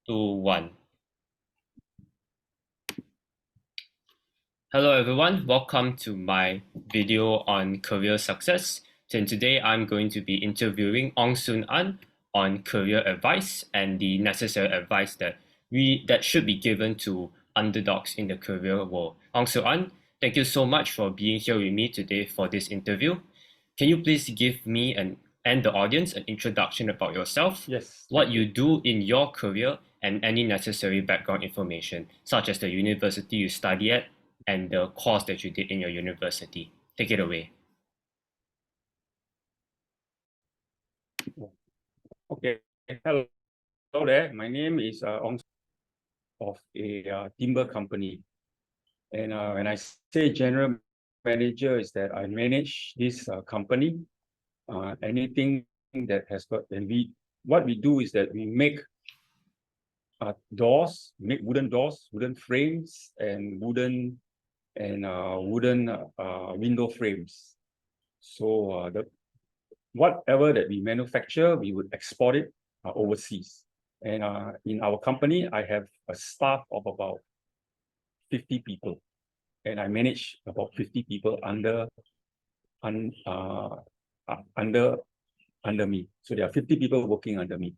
Two, one. Hello everyone, welcome to my video on career success. And today I'm going to be interviewing Ong Soon An on career advice and the necessary advice that should be given to underdogs in the career world. Ong Soon An, thank you so much for being here with me today for this interview. Can you please give me and the audience an introduction about yourself, Yes. what you do in your career, and any necessary background information, such as the university you study at and the course that you did in your university. Take it away. Okay. Hello there. My name is Ong of a timber company. And when I say general manager, is that I manage this company. Anything that has got, what we do is that we make doors, make wooden doors, wooden frames, and wooden window frames. So whatever that we manufacture, we would export it overseas. And in our company, I have a staff of about 50 people, and I manage about 50 people under me. So there are 50 people working under me.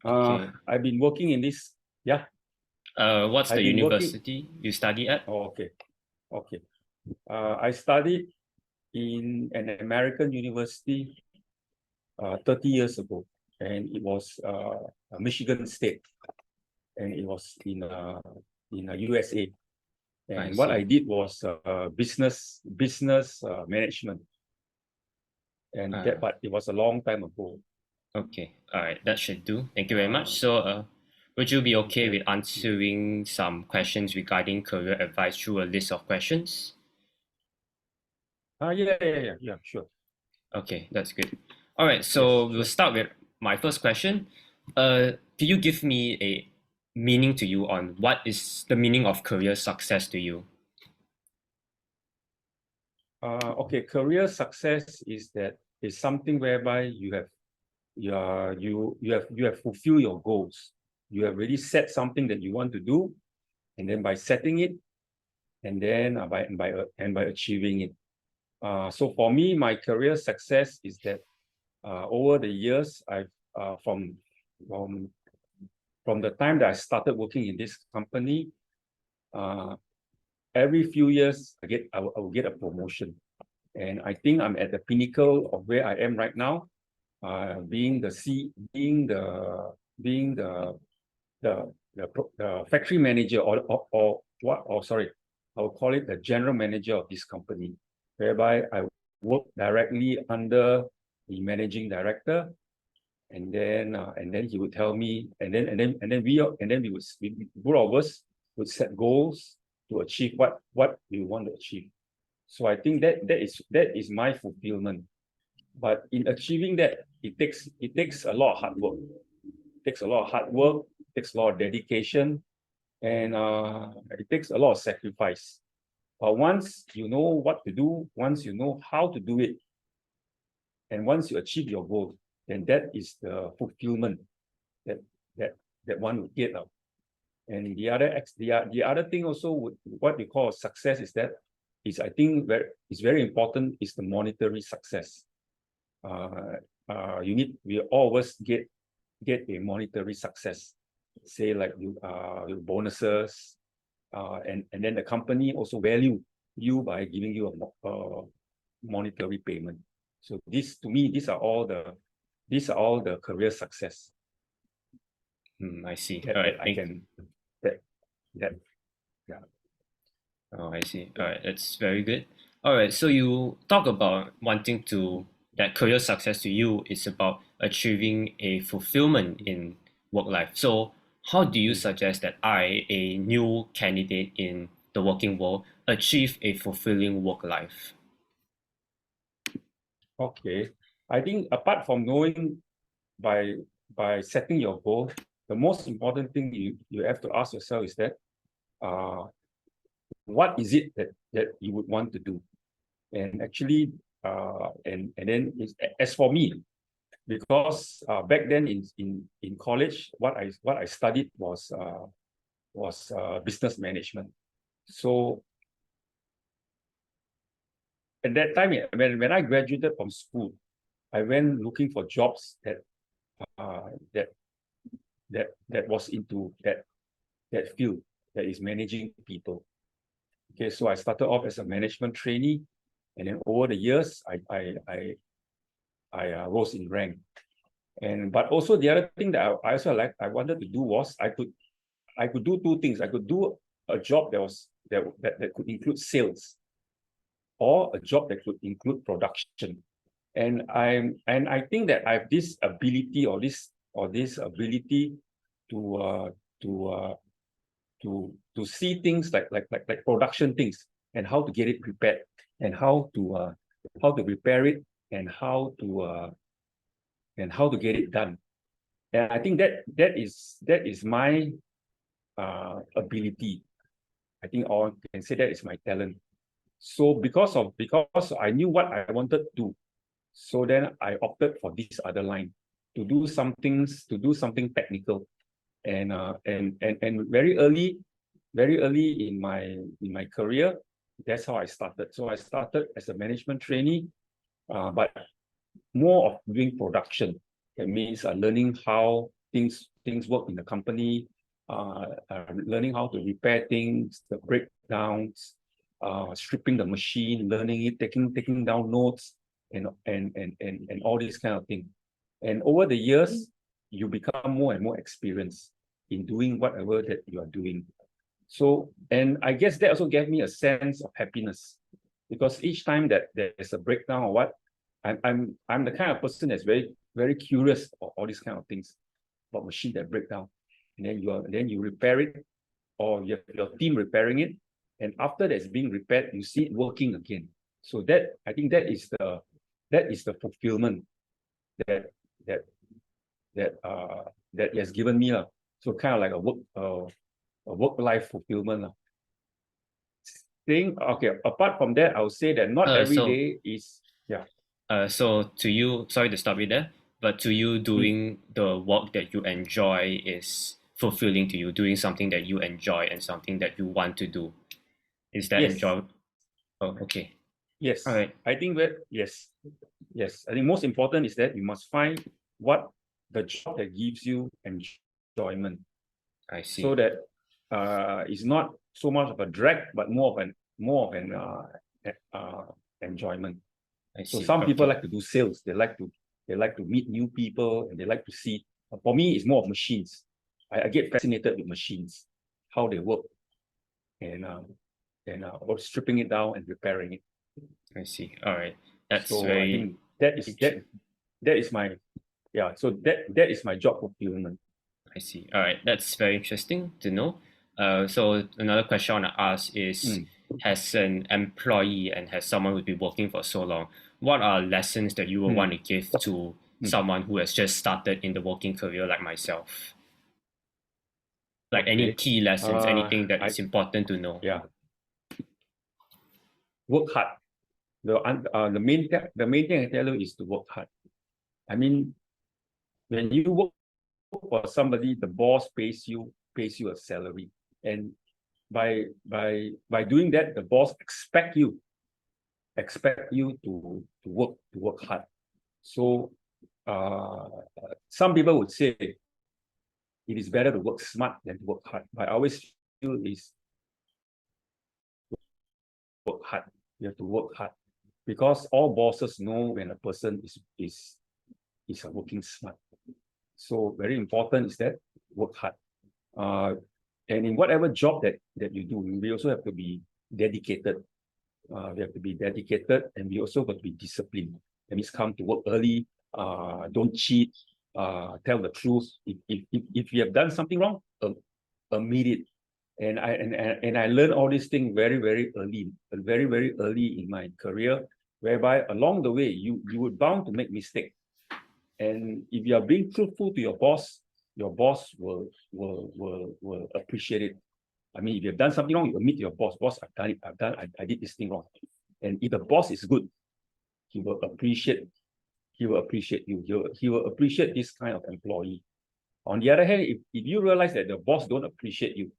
Okay. I've been working in this. Yeah. What's the university you study at? Oh, okay. Okay. I studied in an American university 30 years ago, and it was Michigan State, and it was in USA. And what I did was business management, and but it was a long time ago. Okay, all right, that should do. Thank you very much. So, would you be okay with answering some questions regarding career advice through a list of questions? Yeah, sure. Okay, that's good. All right, so we'll start with my first question. Can you give me a meaning to you on what is the meaning of career success to you? Okay, career success is something whereby you have fulfilled your goals. You have really set something that you want to do, and then by setting it, and then by achieving it. So for me, my career success is that over the years, I've from the time that I started working in this company, every few years I will get a promotion, and I think I'm at the pinnacle of where I am right now, being the factory manager I will call it the general manager of this company, whereby I work directly under the managing director, and then he would tell me, and then we both of us would set goals to achieve what we want to achieve. So I think that is my fulfillment. But in achieving that, it takes a lot of hard work. It takes a lot of hard work, it takes a lot of dedication, and it takes a lot of sacrifice. But once you know what to do, once you know how to do it, and once you achieve your goal, then that is the fulfillment that one would get. And the other thing also, what we call success, is I think it's very important, is the monetary success. We always get a monetary success, say like your bonuses, and then the company also value you by giving you a monetary payment. So to me, these are all the career success. I see. All right, yeah. Oh, I see. All right, that's very good. All right, so you talk about that career success to you is about achieving a fulfillment in work life. So how do you suggest that I, a new candidate in the working world, achieve a fulfilling work life? Okay, I think apart from knowing by setting your goal, the most important thing you have to ask yourself is that what is it that you would want to do? And actually, and then as for me, because back then in college, what I studied was business management. So at that time, when I graduated from school, I went looking for jobs that was into that field, that is managing people. Okay, so I started off as a management trainee, and then over the years, I rose in rank. But also the other thing that I wanted to do was I could do two things. I could do a job that could include sales, or a job that could include production. And I think that I have this ability, or this ability to see things like production things, and how to get it prepared, and how to repair it, and how to get it done. And I think that is my ability. I think, or I can say that is my talent. So because I knew what I wanted to do, so then I opted for this other line, to do something technical. And very early in my career, that's how I started. So I started as a management trainee, but more of doing production. That means learning how things work in the company, learning how to repair things, the breakdowns, stripping the machine, learning it, taking down notes, and all these kind of things. And over the years, you become more and more experienced in doing whatever that you are doing. So, and I guess that also gave me a sense of happiness, because each time that there's a breakdown or what, I'm the kind of person that's very, very curious about all these kind of things, about machine that break down. And then you repair it, or you have your team repairing it. And after that's being repaired, you see it working again. So that, I think that is the fulfillment that it has given me. So kind of like a work-life fulfillment. Okay, apart from that, I would say that not every day is, yeah. So to you, sorry to stop you there, but to you, doing the work that you enjoy is fulfilling to you, doing something that you enjoy and something that you want to do. Is that Yes. enjoy? Oh, okay. Yes. All right. I think that, yes. I think most important is that you must find what the job that gives you enjoyment. I see. So that it's not so much of a drag, but more of an enjoyment. I see. So some people like to do sales. They like to meet new people, and they like to see. For me, it's more of machines. I get fascinated with machines, how they work, and stripping it down and repairing it. I see. All right. That's so very. I think that is my, yeah. So that is my job fulfillment. I see. All right. That's very interesting to know. So another question I want to ask is, as an employee and as someone who's been working for so long, what are lessons that you would want to give to someone who has just started in the working career like myself? Like any key lessons, anything that is important to know? Yeah. Work hard. The main thing I tell you is to work hard. I mean, when you work for somebody, the boss pays you a salary, and by doing that, the boss expect you to work hard. So some people would say it is better to work smart than to work hard, but I always feel is work hard. You have to work hard, because all bosses know when a person is working smart. So very important is that work hard. And in whatever job that you do, we also have to be dedicated. We have to be dedicated, and we also got to be disciplined. That means come to work early, don't cheat, tell the truth. If you have done something wrong, admit it. And I learned all these things very, very early, very early in my career, whereby along the way you were bound to make mistakes. And if you are being truthful to your boss will appreciate it. I mean, if you have done something wrong, you admit to your boss, I've done it, I did this thing wrong. And if the boss is good, he will appreciate he will appreciate you. He will appreciate this kind of employee. On the other hand, if you realize that the boss don't appreciate you,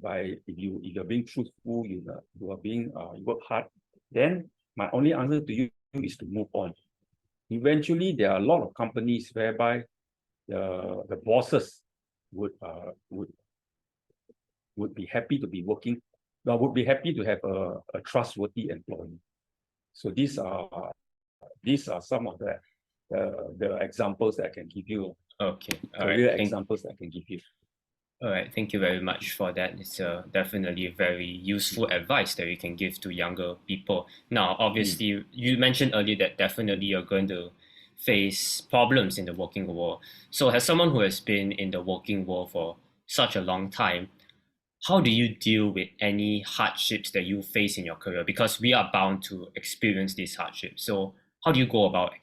if you're being truthful, you are being you work hard, then my only answer to you is to move on. Eventually, there are a lot of companies whereby the bosses would be happy to be working, would be happy to have a trustworthy employee. So these are some of the examples that I can give you. Okay, career examples that I can give you. All right, thank you very much for that. It's definitely very useful advice that you can give to younger people. Now, obviously, you mentioned earlier that definitely you're going to face problems in the working world. So, as someone who has been in the working world for such a long time, how do you deal with any hardships that you face in your career? Because we are bound to experience these hardships. So, how do you go about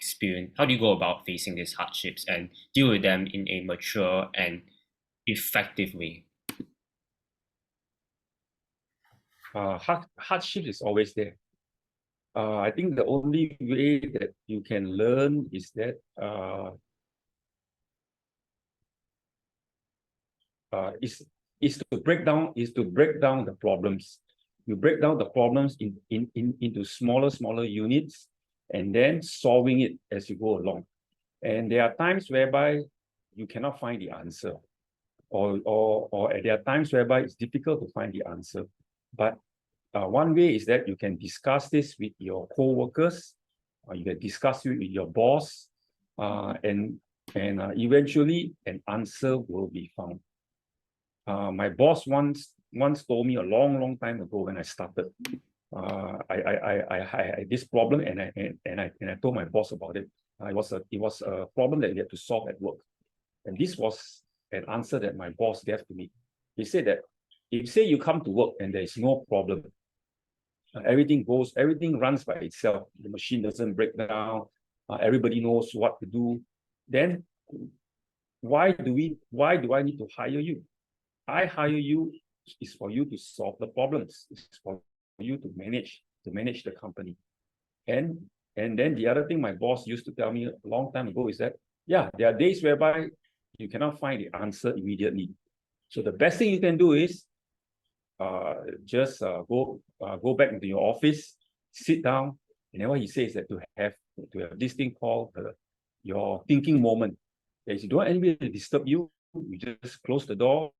facing these hardships and deal with them in a mature and effective way? Hardship is always there. I think the only way that you can learn is that is to break down the problems. You break down the problems into smaller units, and then solving it as you go along. And there are times whereby you cannot find the answer, or there are times whereby it's difficult to find the answer. But one way is that you can discuss this with your co-workers, you can discuss it with your boss, and eventually an answer will be found. My boss once told me a long time ago when I started, I had this problem, and I told my boss about it. It was a problem that we had to solve at work, and this was an answer that my boss gave to me. He said that if say you come to work and there is no problem, everything runs by itself, the machine doesn't break down, everybody knows what to do, then why do I need to hire you? I hire you is for you to solve the problems. It's for you to manage the company. And then the other thing my boss used to tell me a long time ago is that, yeah, there are days whereby you cannot find the answer immediately. So the best thing you can do is just go back into your office, sit down, and then what he says is that to have this thing called your thinking moment. If you don't want anybody to disturb you, you just close the door,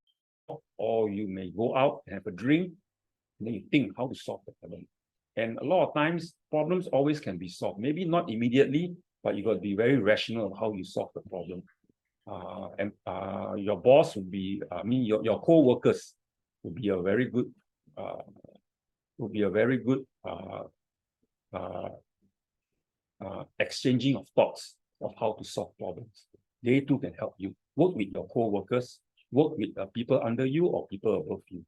or you may go out and have a drink, and then you think how to solve the problem. And a lot of times, problems always can be solved. Maybe not immediately, but you got to be very rational on how you solve the problem. And your boss would be, your co-workers would be a very good, exchanging of thoughts of how to solve problems. They too can help you. Work with your co-workers, work with people under you or people above you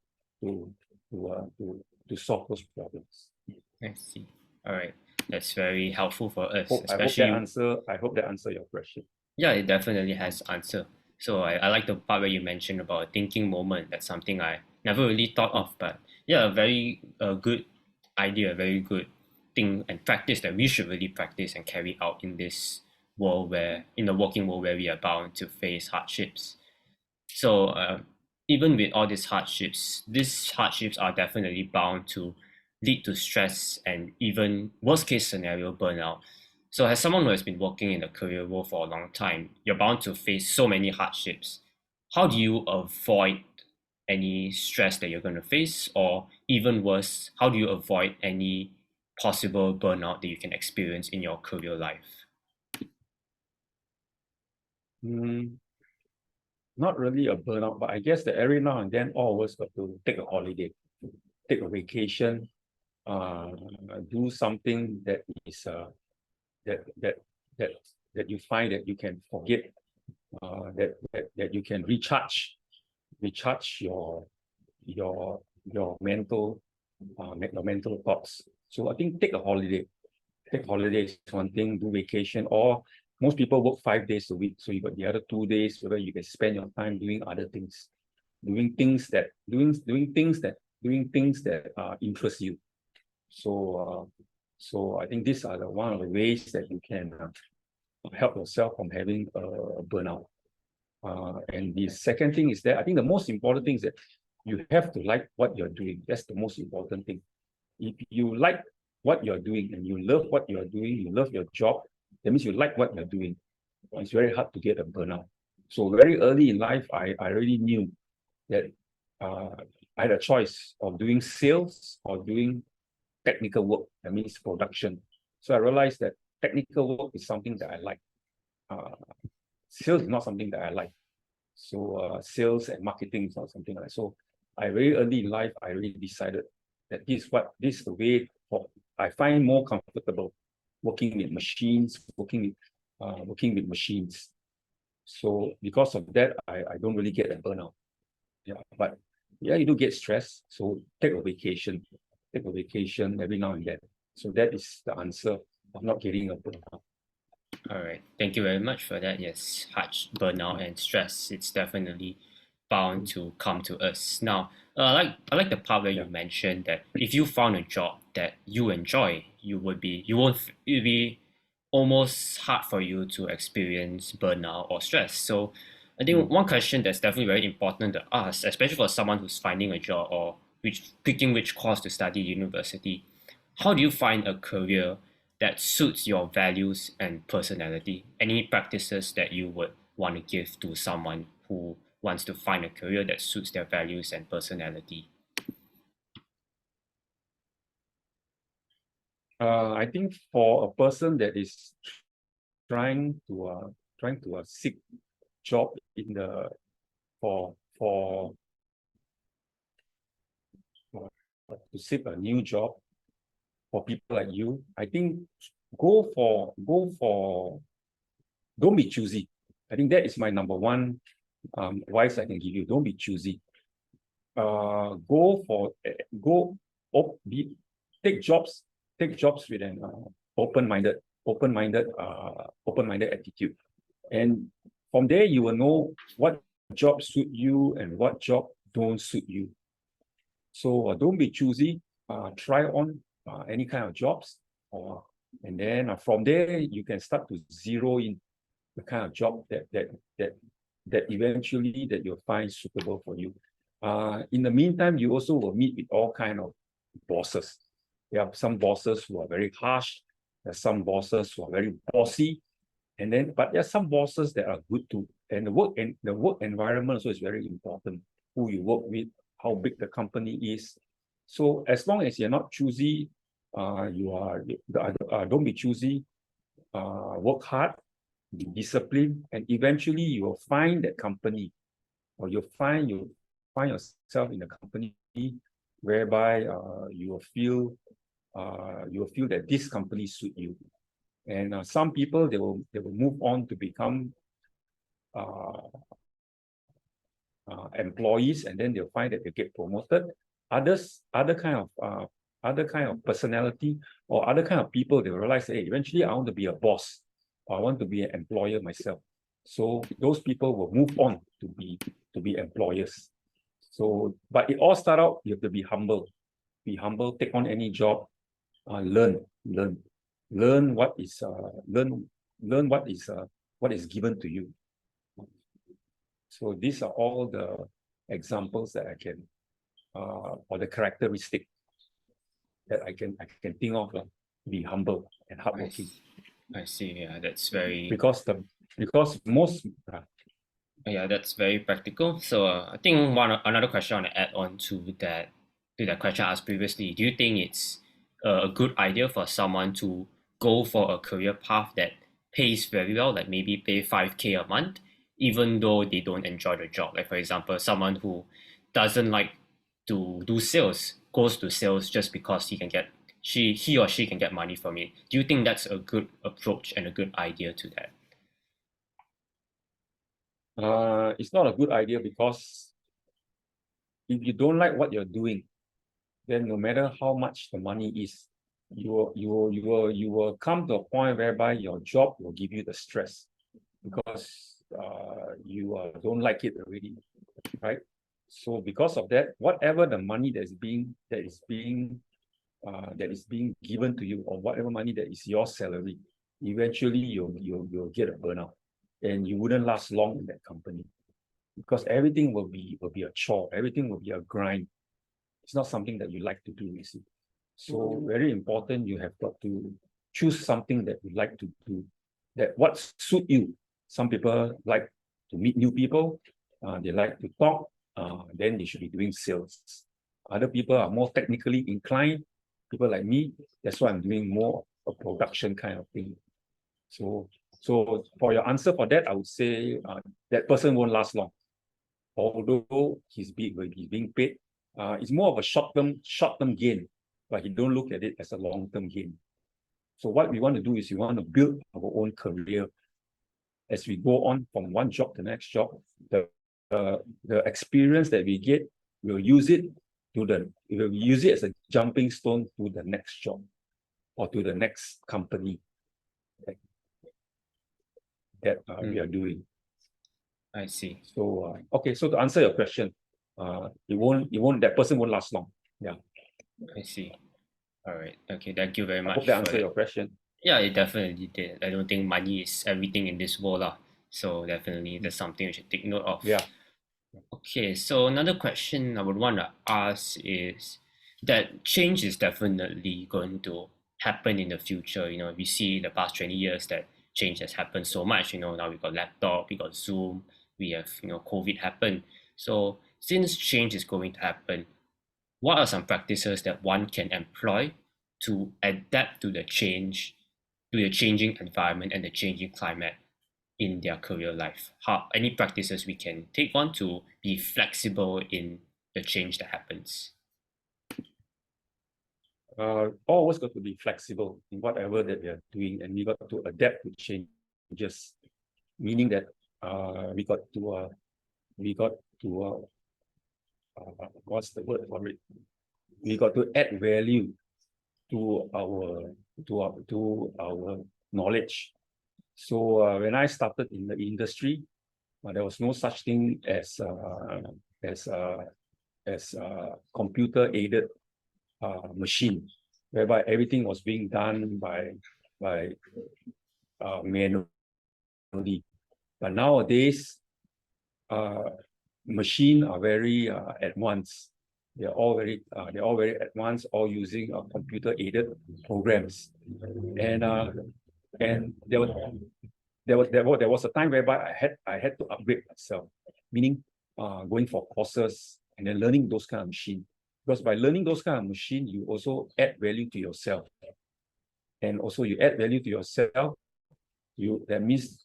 to solve those problems. I see. All right, that's very helpful for us. I hope that answer your question. Yeah, it definitely has answer. So I like the part where you mentioned about a thinking moment. That's something I never really thought of, but yeah, a very good idea, a very good thing and practice that we should really practice and carry out in this world in the working world where we are bound to face hardships. So even with all these hardships are definitely bound to lead to stress and even worst case scenario burnout. So as someone who has been working in the career world for a long time, you're bound to face so many hardships. How do you avoid any stress that you're going to face, or even worse, how do you avoid any possible burnout that you can experience in your career life? Not really a burnout, but I guess that every now and then all of us got to take a holiday, take a vacation, do something that is that you find that you can forget, that you can recharge your mental thoughts. So I think take a holiday. Take holidays is one thing, do vacation, or most people work 5 days a week. So you got the other 2 days where you can spend your time doing other things, doing things that interest you. So I think these are one of the ways that you can help yourself from having a burnout. And the second thing is that I think the most important thing is that you have to like what you're doing. That's the most important thing. If you like what you're doing and you love what you're doing, you love your job, that means you like what you're doing. It's very hard to get a burnout. So very early in life, I already knew that I had a choice of doing sales or doing technical work. That means production. So I realized that technical work is something that I like. Sales is not something that I like. So sales and marketing is not something I like. So I very early in life, I really decided that this is the way I find more comfortable working with machines, working with machines. So because of that, I don't really get a burnout. Yeah, but yeah, you do get stressed. So take a vacation every now and then. So that is the answer of not getting a burnout. All right. Thank you very much for that. Yes, burnout and stress, it's definitely bound to come to us. Now, I like the part where you Yeah. mentioned that if you found a job that you enjoy, you won't it'll be almost hard for you to experience burnout or stress. So I think one question that's definitely very important to ask, especially for someone who's finding a job or picking which course to study at university, how do you find a career that suits your values and personality? Any practices that you would want to give to someone who wants to find a career that suits their values and personality? I think for a person that is trying to seek job in the for to seek a new job for people like you, I think go for don't be choosy. I think that is my number one advice I can give you. Don't be choosy. Go for go op, be, take jobs with an open-minded attitude, and from there you will know what job suit you and what job don't suit you. So don't be choosy. Try on any kind of jobs, and then from there you can start to zero in the kind of job that eventually that you'll find suitable for you. In the meantime, you also will meet with all kind of bosses. There are some bosses who are very harsh. There are some bosses who are very bossy, but there are some bosses that are good too. And the work environment also is very important. Who you work with, how big the company is. So as long as you're not choosy, don't be choosy. Work hard, be disciplined, and eventually you will find that company, or you'll find yourself in a company whereby you will feel that this company suit you. And some people they will move on to become employees, and then they'll find that they get promoted. Other kind of personality or other kind of people, they realize, hey, eventually I want to be a boss, or I want to be an employer myself. So those people will move on to be employers. So, but it all start out, you have to be humble. Be humble, take on any job, learn what is what is given to you. So these are all the examples that I can or the characteristic that I can think of. Be humble and hardworking. I see. Yeah, that's very because most yeah, that's very practical. So I think another question I want to add on to that question I asked previously. Do you think it's a good idea for someone to go for a career path that pays very well, like maybe pay 5K a month, even though they don't enjoy the job? Like for example, someone who doesn't like to do sales goes to sales just because he or she can get money from it. Do you think that's a good approach and a good idea to that? it's not a good idea, because if you don't like what you're doing, then no matter how much the money is, you will come to a point whereby your job will give you the stress, because you don't like it already, right? So because of that, whatever the money that is being given to you, or whatever money that is your salary, eventually you'll get a burnout, and you wouldn't last long in that company, because everything will be a chore, everything will be a grind. It's not something that you like to do, you see. So very important, you have got to choose something that you like to do, that what suit you. Some people like to meet new people, they like to talk, then they should be doing sales. Other people are more technically inclined, people like me, that's why I'm doing more a production kind of thing. So for your answer for that, I would say that person won't last long. Although he's being paid, it's more of a short-term gain, but he don't look at it as a long-term gain. So what we want to do is we want to build our own career as we go on from one job to the next job. The experience that we get, we'll use it as a jumping stone to the next job or to the next company that we are doing. I see. So okay, so to answer your question, that person won't last long. Yeah. I see. All right. Okay. Thank you very much. I hope that answered your question. Yeah, it definitely did. I don't think money is everything in this world, lah. So definitely that's something we should take note of. Yeah. Okay, so another question I would want to ask is that change is definitely going to happen in the future. You know, we see the past 20 years that change has happened so much. You know, now we got laptop, we got Zoom, we have, COVID happen. So since change is going to happen, what are some practices that one can employ to adapt to the change, to the changing environment and the changing climate in their career life? Any practices we can take on to be flexible in the change that happens? Always got to be flexible in whatever that we are doing, and we got to adapt to changes. Meaning that we got to what's the word for it? We got to add value to our knowledge. So when I started in the industry, there was no such thing as computer-aided machine, whereby everything was being done by manually. But nowadays, machines are very advanced. They're all very advanced, all using computer-aided programs. And there was a time whereby I had to upgrade myself, meaning going for courses and then learning those kind of machines. Because by learning those kind of machines, you also add value to yourself. And also you add value to yourself, that means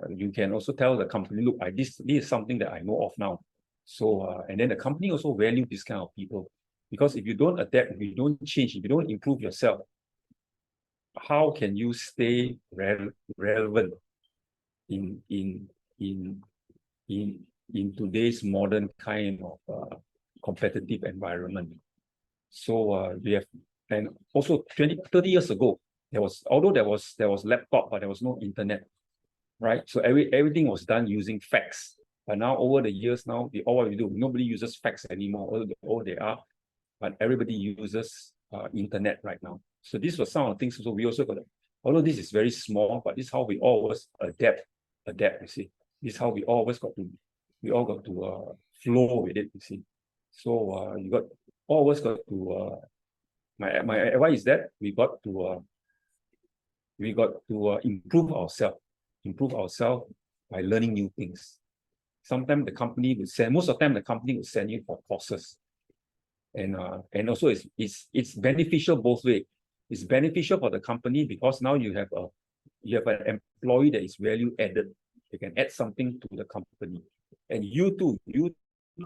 you can also tell the company, look, this is something that I know of now. So and then the company also value this kind of people, because if you don't adapt, if you don't change, if you don't improve yourself, how can you stay relevant in today's modern kind of competitive environment? So we have, and also 30 years ago, there was laptop, but there was no internet, right? So everything was done using fax. But now over the years, now all we do, nobody uses fax anymore. All they are, but everybody uses internet right now. So these were some of the things. So we also got, although this is very small, but this is how we always adapt. You see, this is how we all got to flow with it. You see, so you always got to. My advice is that we got to improve ourselves by learning new things. Sometimes the company will send, most of the time the company will send you for courses, and also it's beneficial both ways. It's beneficial for the company because now you have an employee that is value added. You can add something to the company, and you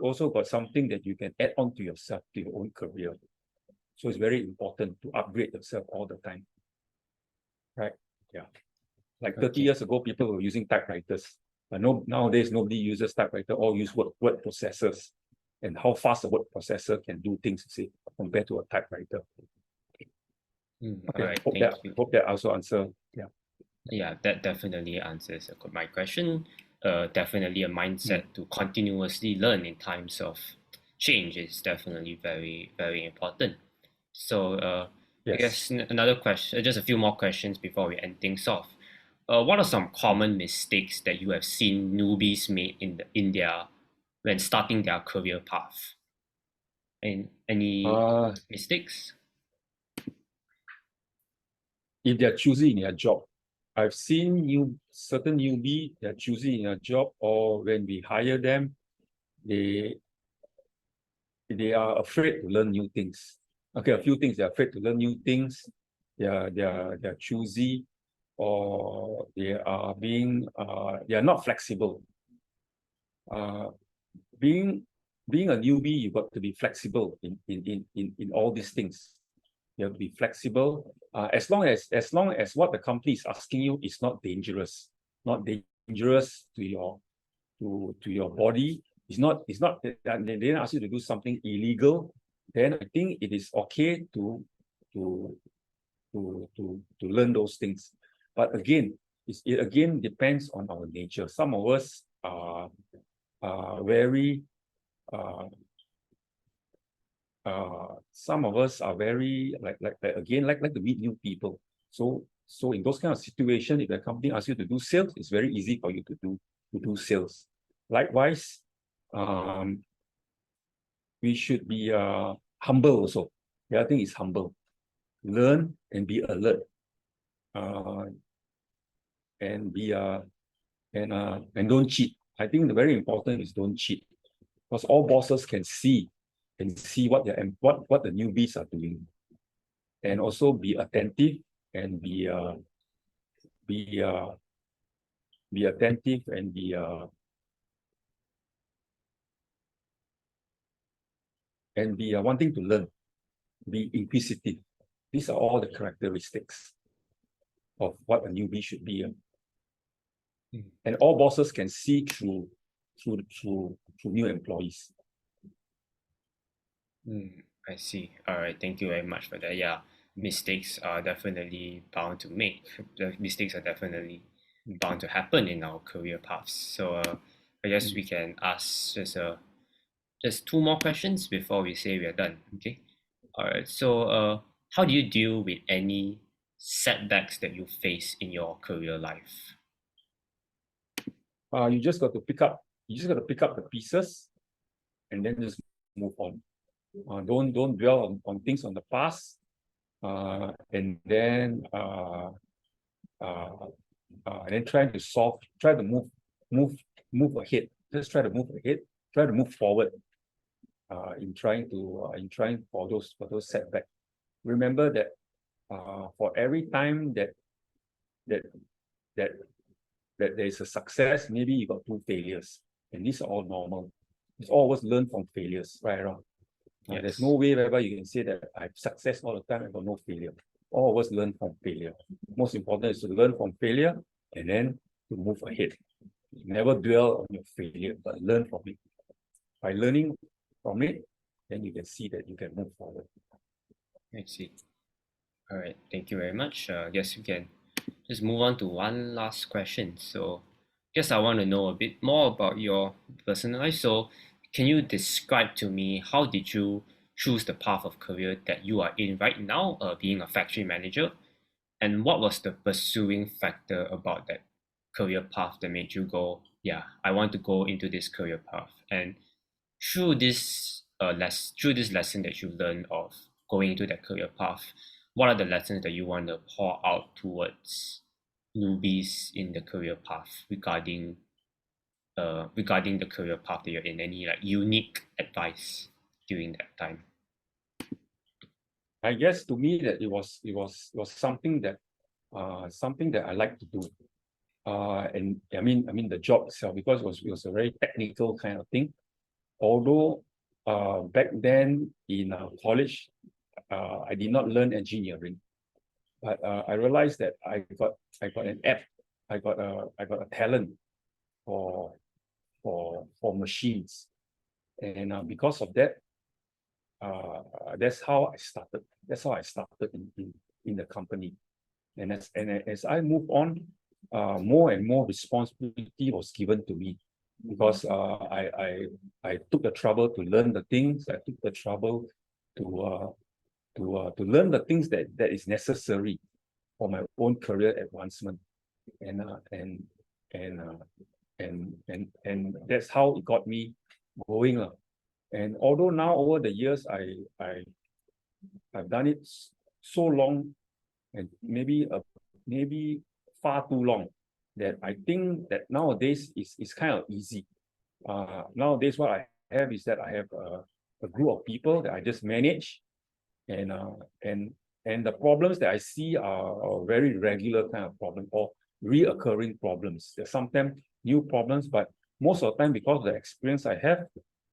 also got something that you can add on to yourself, to your own career. So it's very important to upgrade yourself all the time. Right? Yeah. Like 30 years ago, people were using typewriters. But nowadays, nobody uses typewriter, all use word processors. And how fast a word processor can do things, you see, compared to a typewriter. Okay, hope that also answers. Yeah. Yeah, that definitely answers my question. Definitely a mindset to continuously learn in times of change is definitely very, very important. So I Yes. guess another question, just a few more questions before we end things off. What are some common mistakes that you have seen newbies make in their when starting their career path? And any Uh, mistakes? if they're choosy in their job, I've seen certain newbie, they're choosy in their job, or when we hire them, they they are afraid to learn new things. Okay, a few things, they're afraid to learn new things, they're choosy, or they are not flexible. Uh, being being a newbie, you got to be flexible in all these things. You have to be flexible. As long as what the company is asking you is not not dangerous to your body. It's not they didn't ask you to do something illegal. Then I think it is okay to to learn those things. But again, it again depends on our nature. Some of us are very some of us are very like to meet new people. So in those kind of situations, if the company asks you to do sales, it's very easy for you to do sales. Likewise, we should be humble also. The other thing is humble. Learn and be alert. Uh, and be and don't cheat. I think the very important is don't cheat. Because all bosses can see what the newbies are doing. And also be attentive and be be attentive and be wanting to learn, be inquisitive. These are all the characteristics of what a newbie should be. And all bosses can see through new employees. I see. All right. Thank you very much for that. Yeah, mistakes are definitely bound to make. The mistakes are definitely bound to happen in our career paths. So I guess Mm. we can ask just two more questions before we say we are done. Okay. All right. So how do you deal with any setbacks that you face in your career life? You just got to pick up. You just got to pick up the pieces and then just move on. Don't dwell on things on the past. And then try to try to move ahead. Just try to move ahead. Try to move forward. In trying for those setbacks. Remember that for every time that that that there is a success, maybe you got two failures, and these are all normal. It's always learn from failures, right around. There's no Yes. way whereby you can say that I have success all the time, I got no failure. Always learn from failure. Most important is to learn from failure and then to move ahead. Never dwell on your failure, but learn from it. By learning from it, then you can see that you can move forward. I see. All right. Thank you very much. I guess we can just move on to one last question. So, guess I want to know a bit more about your personal life. So, can you describe to me how did you choose the path of career that you are in right now, being a factory manager, and what was the pursuing factor about that career path that made you go, yeah, I want to go into this career path? And through this lesson that you learned of going into that career path, what are the lessons that you want to pour out towards newbies in the career path regarding the career path that you're in? Any like unique advice during that time? I guess to me that it was something that I like to do. And I mean the job itself, because it was a very technical kind of thing. Although back then in college, I did not learn engineering, but I realized that I got an app, I got a talent for for machines, and because of that, that's how I started. That's how I started in the company. And as I move on, more and more responsibility was given to me, because I took the trouble to learn the things. I took the trouble to to learn the things that is necessary for my own career advancement, and that's how it got me going. And although now over the years I've done it so long, and maybe far too long, that I think that nowadays is kind of easy. Nowadays what I have is that I have a group of people that I just manage, and the problems that I see are very regular kind of problem, or reoccurring problems. There's sometimes new problems, but most of the time, because of the experience I have,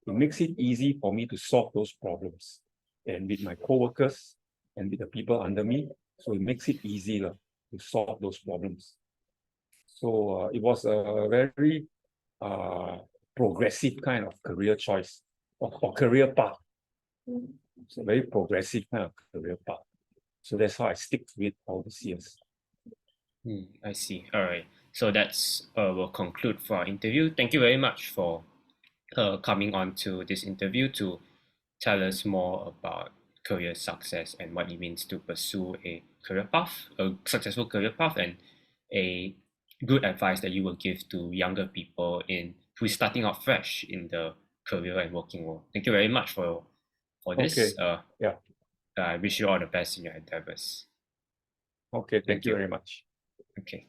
it makes it easy for me to solve those problems, and with my co-workers and with the people under me. So it makes it easier to solve those problems. So it was a very progressive kind of career choice, or career path. It's a very progressive kind of career path. So that's how I stick to it all these years. I see. All right. So that's will conclude for our interview. Thank you very much for coming on to this interview to tell us more about career success and what it means to pursue a career path, a successful career path, and a good advice that you will give to younger people who is starting out fresh in the career and working world. Thank you very much for this. Okay. Yeah. I wish you all the best in your endeavors. Okay. Thank you very much. Okay.